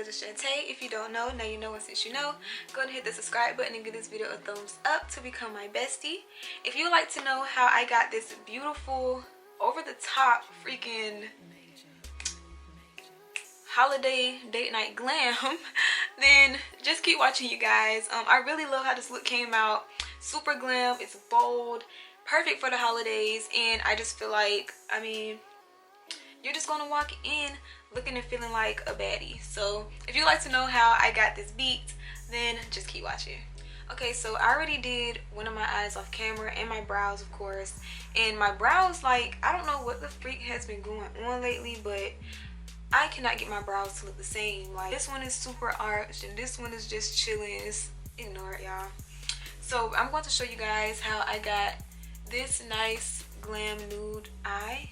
Alaysia Chantae. If you don't know, now you know, and since you know, go ahead and hit the subscribe button and give this video a thumbs up to become my bestie. If you would like to know how I got this beautiful, over-the-top freaking holiday date night glam, then just keep watching, you guys. I really love how this look came out. Super glam, it's bold, perfect for the holidays, and I just feel like, I mean, you're just gonna walk in looking and feeling like a baddie. So if you'd like to know how I got this beat, then just keep watching. Okay, so I already did one of my eyes off camera, and my brows, of course. And my brows, like, I don't know what the freak has been going on lately, but I cannot get my brows to look the same. Like, this one is super arched and this one is just chilling. Just ignore it, y'all. So I'm going to show you guys how I got this nice glam nude eye.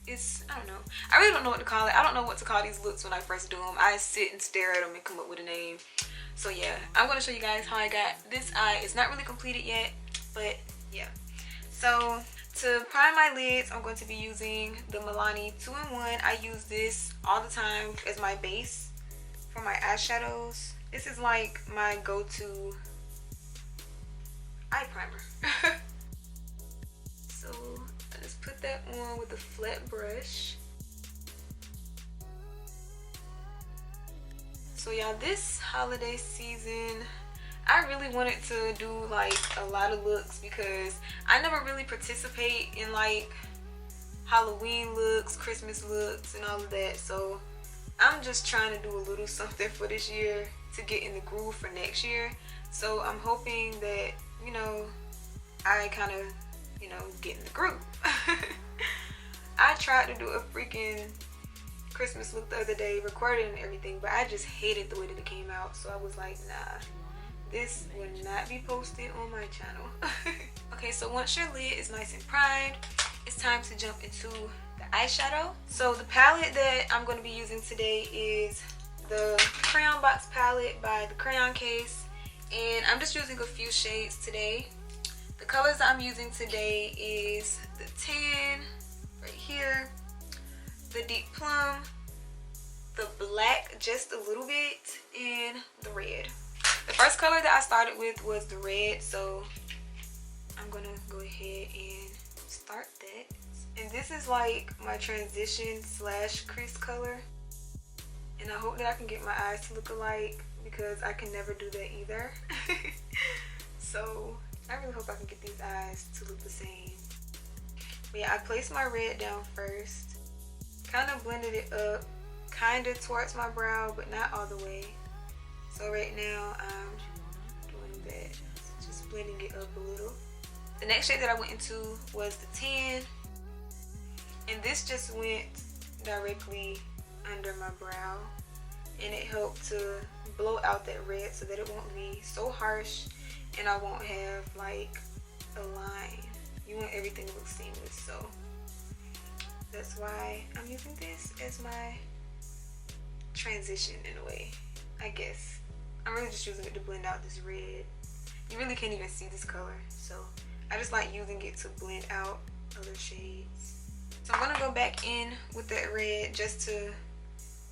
I don't know, I really don't know what to call it. I don't know what to call these looks when I first do them. I sit and stare at them and come up with a name. So yeah, I'm going to show you guys how I got this eye. It's not really completed yet, but yeah. So to prime my lids, I'm going to be using the Milani 2-in-1. I use this all the time as my base for my eyeshadows. This is like my go-to eye primer. So I just put that on with a flat brush. So y'all, this holiday season, I really wanted to do like a lot of looks because I never really participate in like Halloween looks, Christmas looks, and all of that. So I'm just trying to do a little something for this year to get in the groove for next year. So I'm hoping that, you know, I kind of, you know, get in the groove. I tried to do a freaking Christmas look the other day, recorded and everything, but I just hated the way that it came out. So I was like, nah, this will not be posted on my channel. Okay, so once your lid is nice and primed, it's time to jump into the eyeshadow. So the palette that I'm going to be using today is the Crayon Box palette by the Crayon Case, and I'm just using a few shades today. The colors that I'm using today is the tan right here, the deep plum, the black just a little bit, and the red. The first color that I started with was the red, so I'm gonna go ahead and start that. And this is like my transition / crease color, and I hope that I can get my eyes to look alike because I can never do that either. So I really hope I can get these eyes to look the same. But yeah, I placed my red down first, kind of blended it up kind of towards my brow, but not all the way. So right now I'm doing that, just blending it up a little. The next shade that I went into was the tan, and this just went directly under my brow, and it helped to blow out that red so that it won't be so harsh and I won't have like a line. You want everything to look seamless, so that's why I'm using this as my transition in a way, I guess. I'm really just using it to blend out this red. You really can't even see this color, so I just like using it to blend out other shades. So I'm gonna go back in with that red just to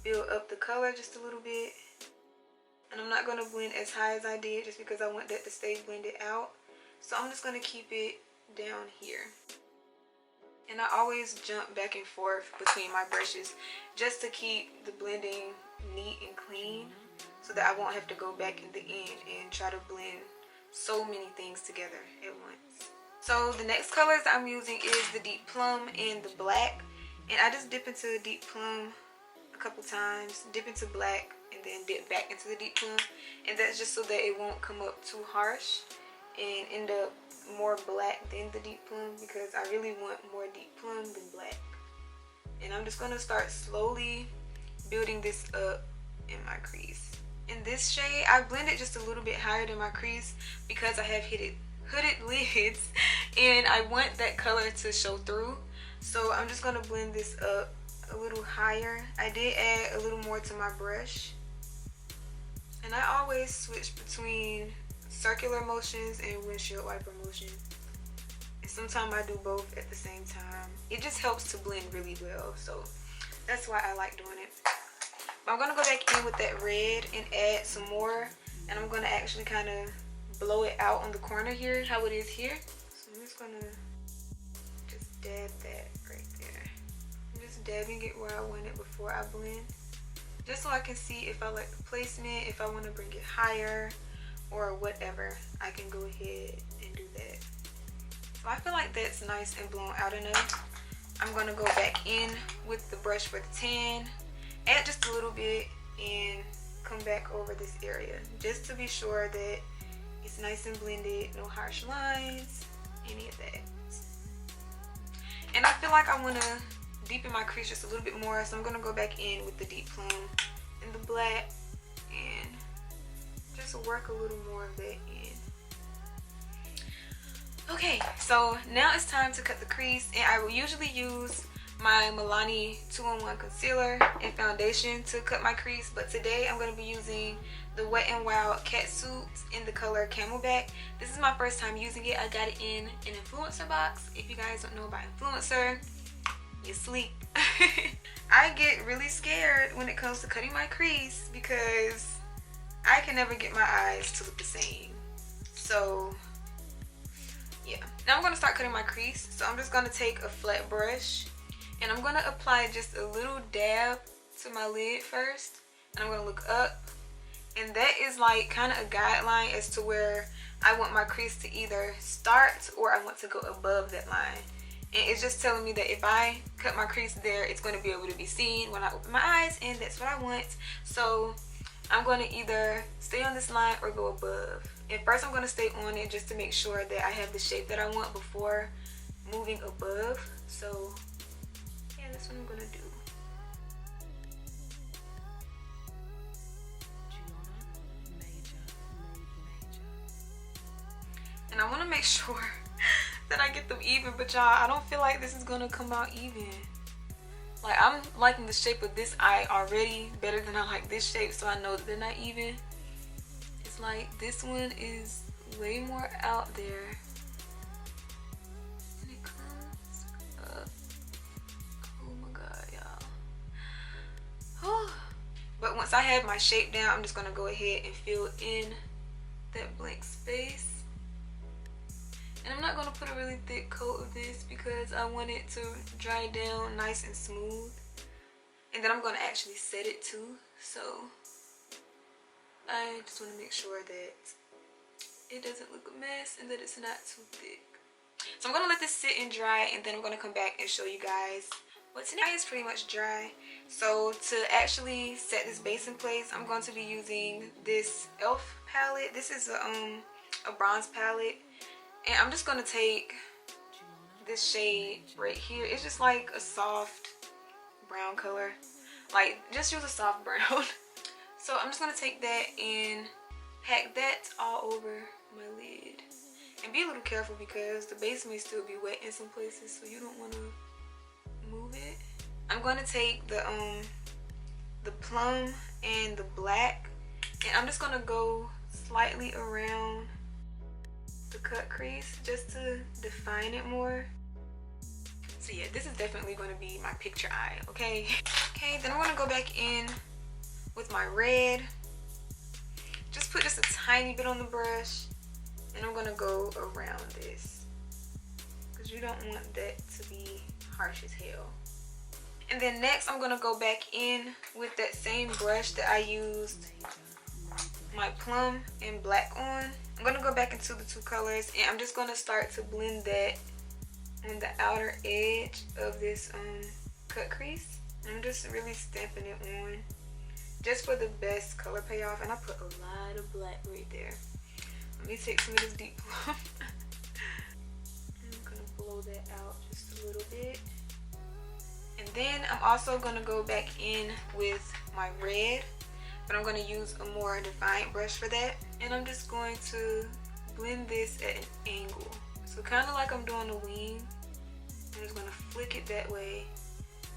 build up the color just a little bit. And I'm not gonna blend as high as I did just because I want that to stay blended out. So I'm just gonna keep it down here. And I always jump back and forth between my brushes just to keep the blending neat and clean, so that I won't have to go back in the end and try to blend so many things together at once. So the next colors I'm using is the deep plum and the black, and I just dip into the deep plum a couple times, dip into black, and then dip back into the deep plum, and that's just so that it won't come up too harsh and end up more black than the deep plum, because I really want more deep plum than black. And I'm just going to start slowly building this up in my crease. In this shade, I blended just a little bit higher than my crease because I have hooded lids and I want that color to show through. So I'm just going to blend this up a little higher. I did add a little more to my brush, and I always switch between circular motions and windshield wiper motion, and sometimes I do both at the same time. It just helps to blend really well, so that's why I like doing it. I'm gonna go back in with that red and add some more, and I'm gonna actually kind of blow it out on the corner here, how it is here. So I'm just gonna just dab that right there. I'm just dabbing it where I want it before I blend, just so I can see if I like the placement, if I want to bring it higher or whatever. I can go ahead and do that. So I feel like that's nice and blown out enough. I'm gonna go back in with the brush for the tan, add just a little bit, and come back over this area just to be sure that it's nice and blended, no harsh lines, any of that. And I feel like I want to deepen my crease just a little bit more, so I'm going to go back in with the deep plum and the black and just work a little more of that in. Okay, so now it's time to cut the crease, and I will usually use my Milani 2-in-1 concealer and foundation to cut my crease, but today I'm going to be using the Wet n Wild Catsuit in the color Camelback. This is my first time using it. I got it in an influencer box. If you guys don't know about influencer, you sleep. I get really scared when it comes to cutting my crease because I can never get my eyes to look the same. So yeah, now I'm going to start cutting my crease. So I'm just going to take a flat brush and I'm going to apply just a little dab to my lid first, and I'm going to look up, and that is like kind of a guideline as to where I want my crease to either start or I want to go above that line. And it's just telling me that if I cut my crease there, it's going to be able to be seen when I open my eyes, and that's what I want. So I'm going to either stay on this line or go above. And first I'm going to stay on it just to make sure that I have the shape that I want before moving above. So yeah, that's what I'm going to do. And I want to make sure that I get them even, but y'all, I don't feel like this is going to come out even. Like, I'm liking the shape of this eye already better than I like this shape, so I know that they're not even. It's like this one is way more out there. And it comes up. Oh my god, y'all. But once I have my shape down, I'm just going to go ahead and fill in that blank space. And I'm not going to put a really thick coat of this because I want it to dry down nice and smooth. And then I'm going to actually set it too. So I just want to make sure that it doesn't look a mess and that it's not too thick. So I'm going to let this sit and dry, and then I'm going to come back and show you guys what's next. It's pretty much dry. So to actually set this base in place, I'm going to be using this e.l.f. palette. This is a bronze palette. And I'm just going to take this shade right here. It's just like a soft brown color. Like, just use a soft brown. So I'm just going to take that and pack that all over my lid. And be a little careful because the base may still be wet in some places, so you don't want to move it. I'm going to take the plum and the black, and I'm just going to go slightly around the cut crease just to define it more. So yeah, this is definitely going to be my picture eye, okay? Okay, then I'm going to go back in with my red. Just put just a tiny bit on the brush, and I'm going to go around this because you don't want that to be harsh as hell. And then next I'm going to go back in with that same brush that I used my plum and black on. I'm going to go back into the two colors, and I'm just going to start to blend that on the outer edge of this cut crease. I'm just really stamping it on just for the best color payoff, and I put a lot of black right there. Let me take some of this deep plum. I'm going to blow that out just a little bit. And then I'm also going to go back in with my red, but I'm going to use a more defined brush for that. And I'm just going to blend this at an angle. So kind of like I'm doing a wing. I'm just going to flick it that way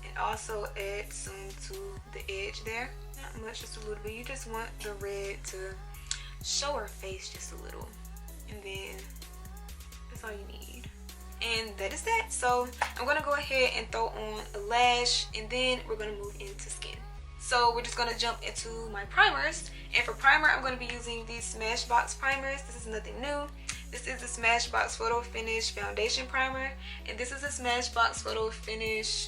and also add some to the edge there. Not much, just a little bit. You just want the red to show her face just a little. And then that's all you need. And that is that. So I'm going to go ahead and throw on a lash, and then we're going to move into skin. So we're just gonna jump into my primers. And for primer, I'm gonna be using these Smashbox primers. This is nothing new. This is the Smashbox Photo Finish Foundation Primer. And this is the Smashbox Photo Finish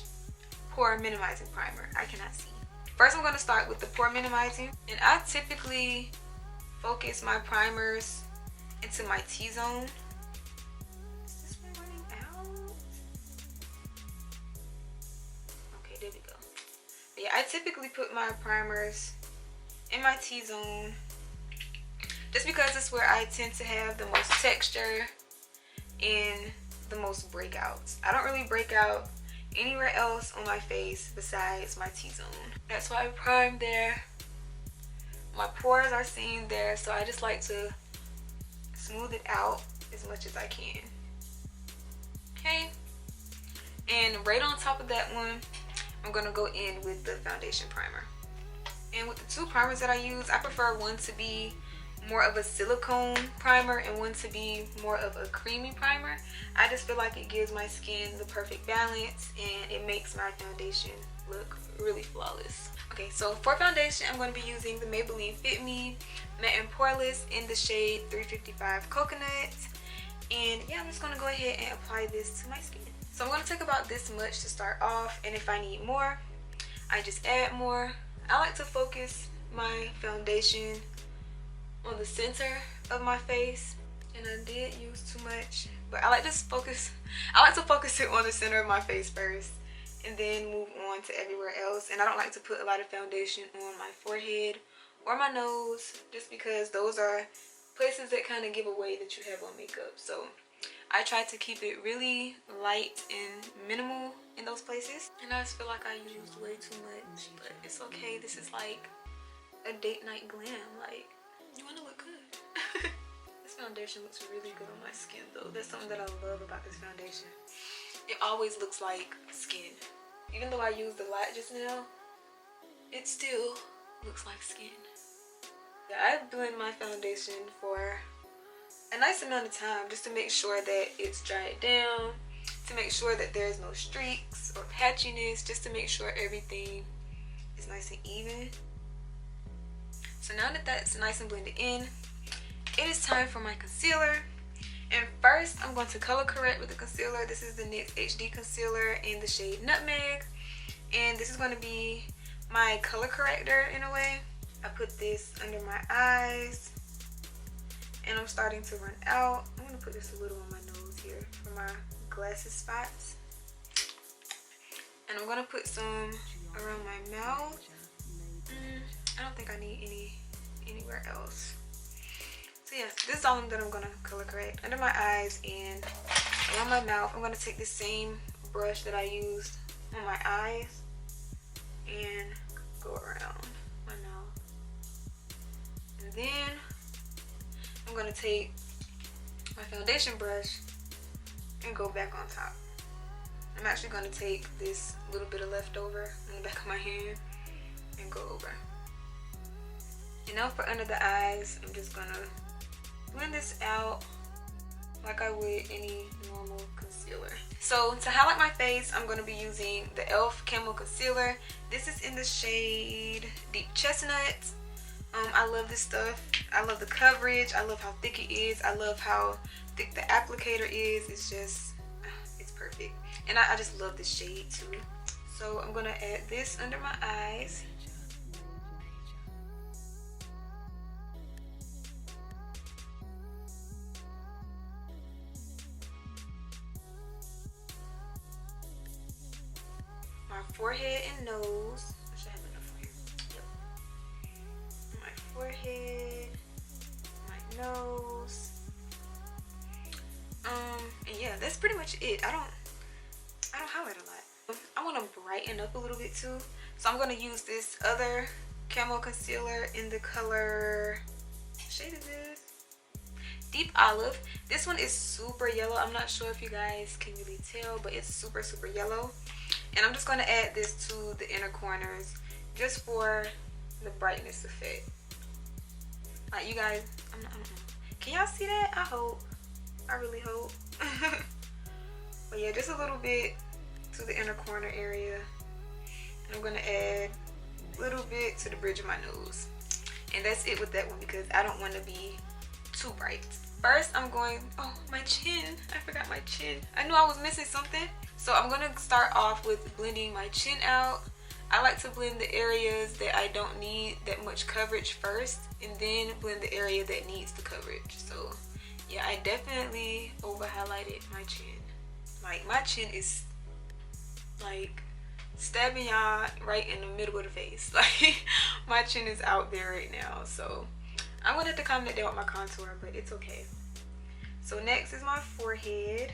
Pore Minimizing Primer. I cannot see. First, I'm gonna start with the pore minimizing. And I typically focus my primers into my T-zone. Is this one running out? Okay, there we go. But yeah, I typically put my primers in my T-zone just because it's where I tend to have the most texture and the most breakouts. I don't really break out anywhere else on my face besides my T-zone. That's why I prime there. My pores are seen there, so I just like to smooth it out as much as I can. Okay, and right on top of that one, I'm gonna go in with the foundation primer. And with the two primers that I use, I prefer one to be more of a silicone primer and one to be more of a creamy primer. I just feel like it gives my skin the perfect balance and it makes my foundation look really flawless. Okay, so for foundation, I'm going to be using the Maybelline Fit Me Matte and Poreless in the shade 355 Coconut. And yeah, I'm just going to go ahead and apply this to my skin. So I'm going to take about this much to start off, and if I need more, I just add more. I like to focus my foundation on the center of my face, and I did use too much, but I like to focus it on the center of my face first and then move on to everywhere else. And I don't like to put a lot of foundation on my forehead or my nose, just because those are places that kind of give away that you have on makeup. So I try to keep it really light and minimal in those places. And I just feel like I used way too much, but it's okay. This is like a date night glam. Like, you want to look good. This foundation looks really good on my skin though. That's something that I love about this foundation. It always looks like skin. Even though I used a lot just now, it still looks like skin. Yeah, I blend my foundation for a nice amount of time just to make sure that it's dried down, to make sure that there's no streaks or patchiness, just to make sure everything is nice and even. So now that that's nice and blended in, it is time for my concealer. And first, I'm going to color correct with the concealer. This is the NYX HD concealer in the shade Nutmeg. And this is going to be my color corrector in a way. I put this under my eyes. And I'm starting to run out. I'm going to put this a little on my nose here for my glasses spots. And I'm going to put some around my mouth. I don't think I need anywhere else. So yeah, this is all that I'm gonna color correct under my eyes and around my mouth. I'm gonna take the same brush that I used on my eyes and go around my mouth. And then I'm gonna take my foundation brush and go back on top. I'm actually gonna take this little bit of leftover on the back of my hand and go over. And now for under the eyes, I'm just gonna blend this out like I would any normal concealer. So to highlight my face, I'm gonna be using the e.l.f. Camo Concealer. This is in the shade Deep Chestnut. I love this stuff. I love the coverage. I love how thick it is. I love how thick the applicator is. It's just, it's perfect. And I just love this shade too. So I'm gonna add this under my eyes. My forehead and nose. I should have enough here. Yep. My forehead, my nose. And yeah, that's pretty much it. I don't highlight a lot. I want to brighten up a little bit too. So I'm going to use this other Camo Concealer in the color, what shade is this? Deep Olive. This one is super yellow. I'm not sure if you guys can really tell, but it's super yellow. And I'm just going to add this to the inner corners just for the brightness effect. Like, you guys, I don't know. Can y'all see that? I hope. I really hope. But yeah, just a little bit to the inner corner area. And I'm going to add little bit to the bridge of my nose. And that's it with that one because I don't want to be too bright. First, I'm going, oh, my chin. I forgot my chin. I knew I was missing something. So I'm going to start off with blending my chin out. I like to blend the areas that I don't need that much coverage first, and then blend the area that needs the coverage. So yeah, I definitely over highlighted my chin. Like, my chin is like stabbing y'all right in the middle of the face. Like, my chin is out there right now. So I'm gonna have to calm it down with my contour, but it's okay. So next is my forehead.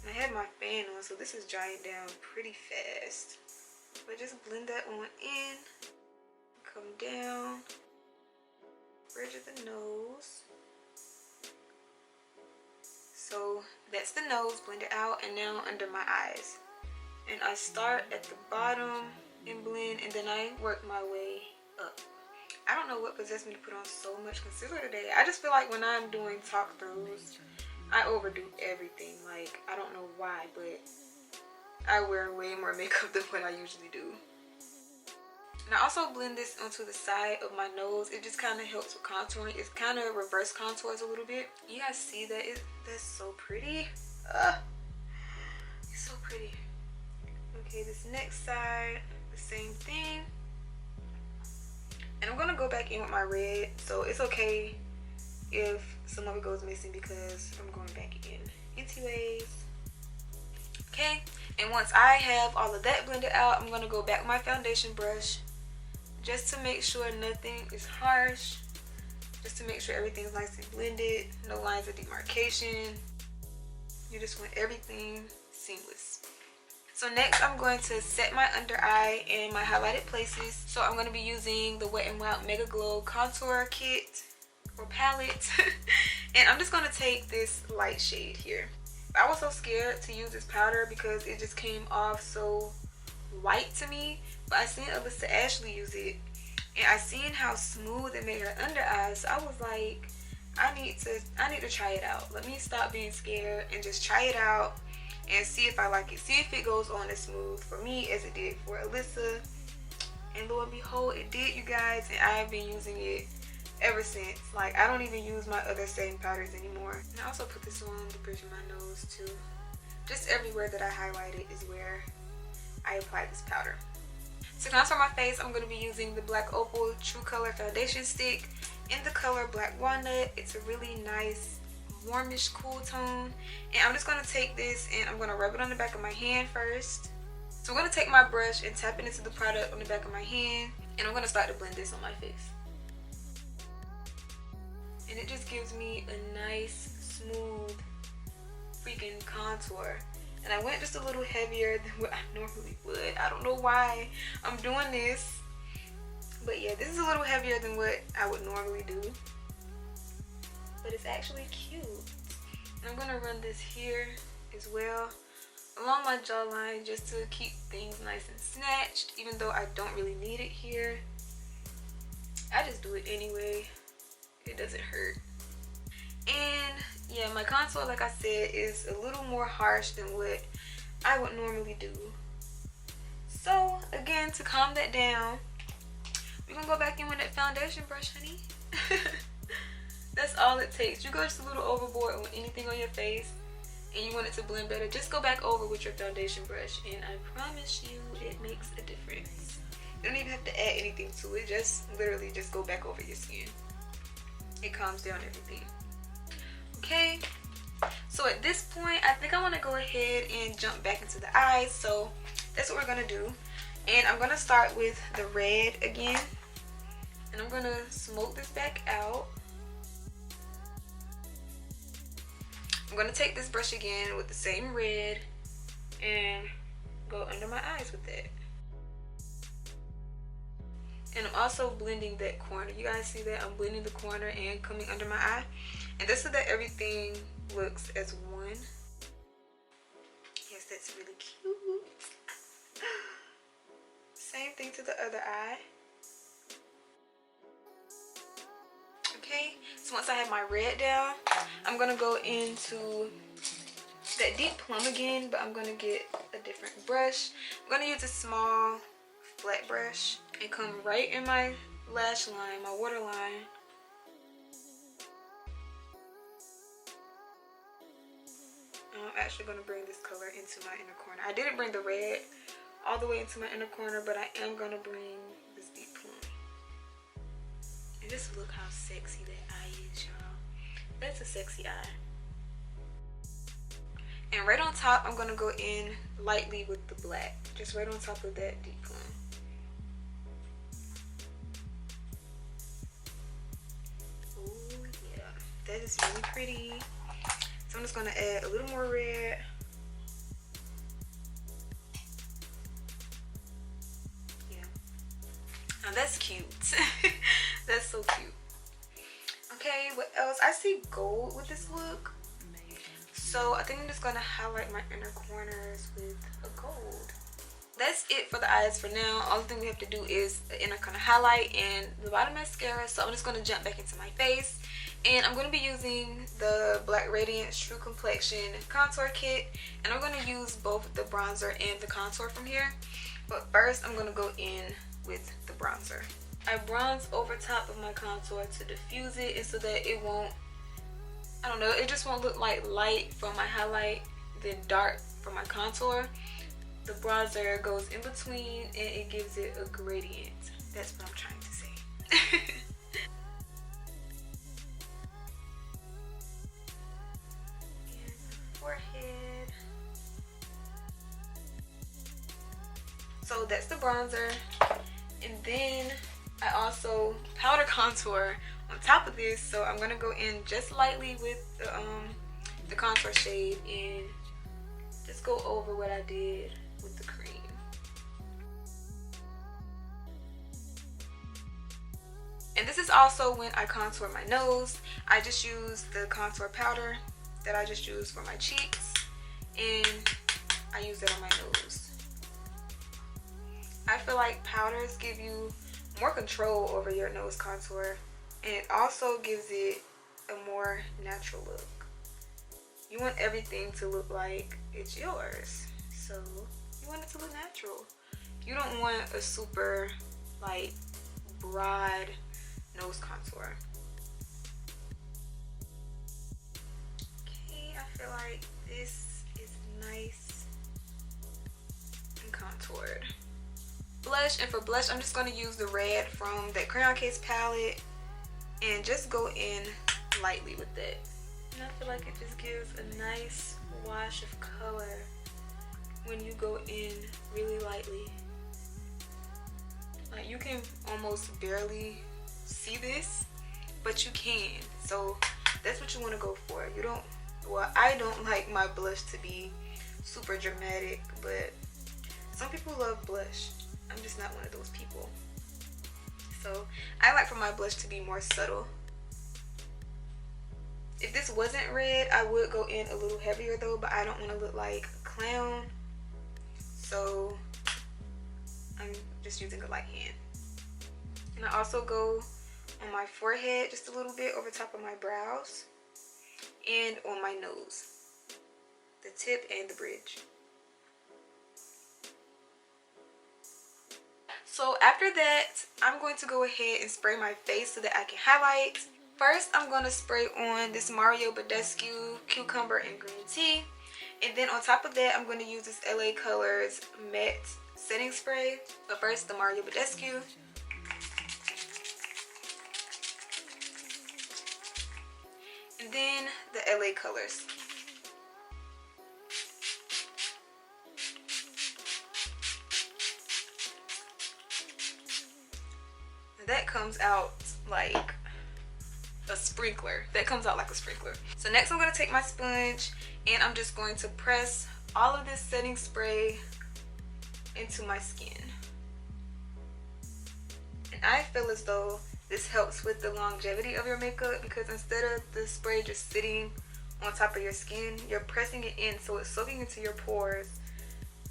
I had my fan on, so this is drying down pretty fast. But just blend that on in, come down, bridge of the nose. So that's the nose, blend it out, and now under my eyes. And I start at the bottom and blend, and then I work my way up. I don't know what possessed me to put on so much concealer today. I just feel like when I'm doing talk throughs, I overdo everything. Like, I don't know why, but I wear way more makeup than what I usually do. And I also blend this onto the side of my nose. It just kind of helps with contouring. It's kind of reverse contours a little bit. You guys see that? That's so pretty. It's so pretty. Okay, this next side, the same thing. And I'm going to go back in with my red. So it's okay if some of it goes missing because I'm going back in. Anyways. Okay. And once I have all of that blended out, I'm going to go back with my foundation brush just to make sure nothing is harsh. Just to make sure everything's nice and blended. No lines of demarcation. You just want everything seamless. So next I'm going to set my under eye and my highlighted places. So I'm going to be using the Wet n Wild Megaglo contour kit or palette. And I'm just going to take this light shade here. I was so scared to use this powder because it just came off so white to me. But I seen Alyssa Ashley use it, and I seen how smooth it made her under eyes. So I was like, I need to try it out. Let me stop being scared and just try it out and see if I like it. See if it goes on as smooth for me as it did for Alyssa. And lo and behold, it did, you guys. And I've been using it ever since. Like, I don't even use my other setting powders anymore. And I also put this on the bridge of my nose too. Just everywhere that I highlighted is where I apply this powder. To contour my face, I'm going to be using the Black Opal True Color Foundation Stick in the color Black Walnut. It's a really nice, warmish, cool tone. And I'm just going to take this and I'm going to rub it on the back of my hand first. So I'm going to take my brush and tap it into the product on the back of my hand. And I'm going to start to blend this on my face. And it just gives me a nice, smooth, freaking contour. And I went just a little heavier than what I normally would. I don't know why I'm doing this. But yeah, this is a little heavier than what I would normally do. But it's actually cute. And I'm going to run this here as well, along my jawline, just to keep things nice and snatched, even though I don't really need it here. I just do it anyway. It doesn't hurt. And yeah, my contour, like I said, is a little more harsh than what I would normally do. So again, to calm that down, we're gonna go back in with that foundation brush, honey. That's all it takes. You go just a little overboard with anything on your face and you want it to blend better, just go back over with your foundation brush, and I promise you it makes a difference. You don't even have to add anything to it. Just literally just go back over your skin. It calms down everything. Okay, so at this point I think I want to go ahead and jump back into the eyes. So that's what we're gonna do. And I'm gonna start with the red again, and I'm gonna smoke this back out. I'm gonna take this brush again with the same red and go under my eyes with it. And I'm also blending that corner. You guys see that? I'm blending the corner and coming under my eye. And just so that everything looks as one. Yes, that's really cute. Same thing to the other eye. Okay, so once I have my red down, I'm gonna go into that deep plum again, but I'm gonna get a different brush. I'm gonna use a small flat brush. and come right in my lash line, my waterline. I'm actually going to bring this color into my inner corner. I didn't bring the red all the way into my inner corner, but I am going to bring this deep plum. And just look how sexy that eye is, y'all. That's a sexy eye. And right on top, I'm going to go in lightly with the black. Just right on top of that deep plum. Oh yeah, that is really pretty. So I'm just going to add a little more red. Yeah. Now that's cute. That's so cute. Okay, what else? I see gold with this look. So I think I'm just going to highlight my inner corners with a gold. That's it for the eyes for now. All the thing we have to do is the inner corner highlight and the bottom mascara. So I'm just going to jump back into my face. And I'm going to be using the Black Radiance True Complexion Contour Kit. And I'm going to use both the bronzer and the contour from here. But first I'm going to go in with the bronzer. I bronze over top of my contour to diffuse it and so that it won't, I don't know, it just won't look like light from my highlight, then dark from my contour. The bronzer goes in between and it gives it a gradient. That's what I'm trying to say. And forehead. So that's the bronzer. And then I also powder contour on top of this, so I'm gonna go in just lightly with the contour shade and just go over what I did with the cream. And this is also when I contour my nose. I just use the contour powder that I just used for my cheeks, and I use it on my nose. I feel like powders give you more control over your nose contour, and it also gives it a more natural look. You want everything to look like it's yours, so you want it to look natural. You don't want a super like broad nose contour. Okay, I feel like this is nice and contoured. Blush, and for blush I'm just going to use the red from that Crayon Case palette and just go in lightly with it. And I feel like it just gives a nice wash of color when you go in really lightly. Like you can almost barely see this, but you can. So that's what you want to go for. You don't, well, I don't like my blush to be super dramatic, but some people love blush. I'm just not one of those people. So I like for my blush to be more subtle. If this wasn't red, I would go in a little heavier though, but I don't want to look like a clown. So I'm just using a light hand. And I also go on my forehead just a little bit over top of my brows and on my nose, the tip and the bridge. So after that, I'm going to go ahead and spray my face so that I can highlight. First, I'm going to spray on this Mario Badescu Cucumber and Green Tea. And then on top of that, I'm going to use this LA Colors Matte Setting Spray. But first, the Mario Badescu. And then the LA Colors. That comes out like a sprinkler. That comes out like a sprinkler. So next I'm going to take my sponge and I'm just going to press all of this setting spray into my skin. And I feel as though this helps with the longevity of your makeup because instead of the spray just sitting on top of your skin, you're pressing it in so it's soaking into your pores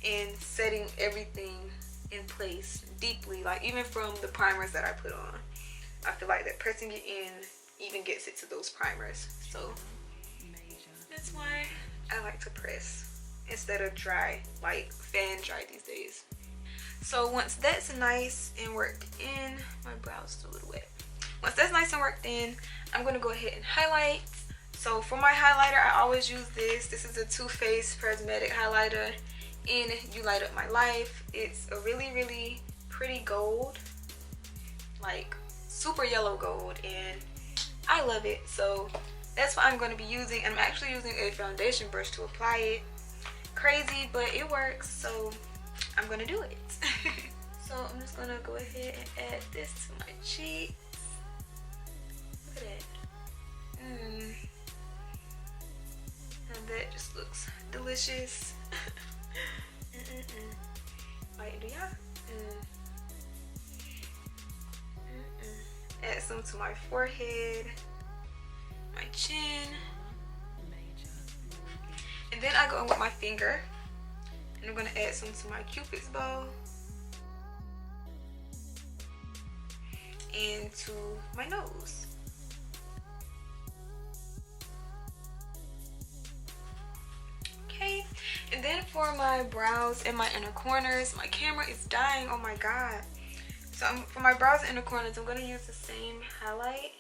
and setting everything in place deeply, like even from the primers that I put on. I feel like that pressing it in even gets it to those primers. So that's why I like to press instead of dry, like fan dry these days. So once that's nice and worked in, my brow's still a little wet. Once that's nice and worked in, I'm going to go ahead and highlight. So for my highlighter, I always use this. This is a Too Faced Prismatic highlighter in You Light Up My Life. It's a really, really pretty gold, like super yellow gold, and I love it. So that's what I'm going to be using. I'm actually using a foundation brush to apply it. Crazy, but it works, so I'm going to do it. So I'm just going to go ahead and add this to my cheeks. Look at that. And that just looks delicious. Like, do y'all? Add some to my forehead, my chin, and then I go in with my finger, and I'm going to add some to my cupid's bow and to my nose. Okay, and then for my brows and my inner corners, my camera is dying, oh my god. So for my brows and inner corners, I'm going to use the same highlight.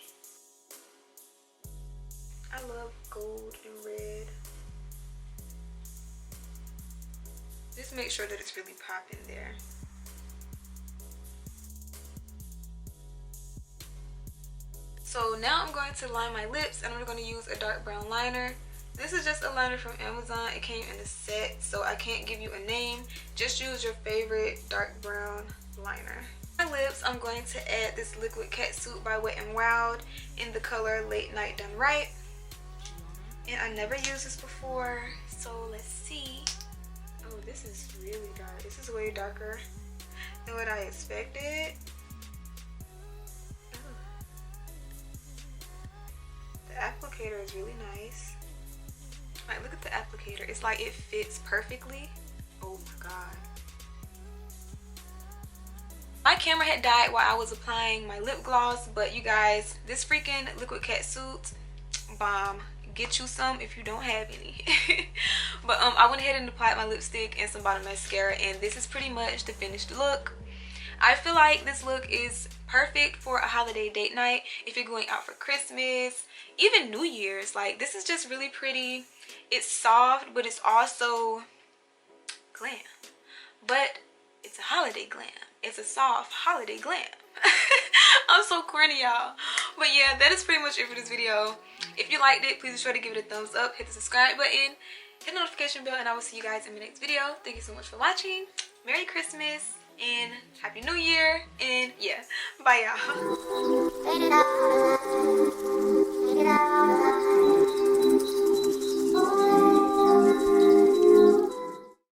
I love gold and red. Just make sure that it's really popping there. So now I'm going to line my lips, and I'm going to use a dark brown liner. This is just a liner from Amazon. It came in a set, so I can't give you a name. Just use your favorite dark brown liner. My lips, I'm going to add this liquid Catsuit by Wet n Wild in the color Late Night Done Right. And I never used this before, so let's see. Oh, this is really dark. This is way darker than what I expected. The applicator is really nice. Like, look at the applicator. It's like it fits perfectly. Oh my god. My camera had died while I was applying my lip gloss, but you guys, this freaking liquid Catsuit bomb. Get you some if you don't have any. But I went ahead and applied my lipstick and some bottom mascara, and this is pretty much the finished look. I feel like this look is perfect for a holiday date night, if you're going out for Christmas, even New Year's. Like, this is just really pretty. It's soft, but it's also glam. But it's a holiday glam. It's a soft holiday glam. I'm so corny, y'all. But yeah, that is pretty much it for this video. If you liked it, please be sure to give it a thumbs up, hit the subscribe button, hit the notification bell, and I will see you guys in my next video. Thank you so much for watching. Merry Christmas and Happy New Year, and yeah, bye y'all.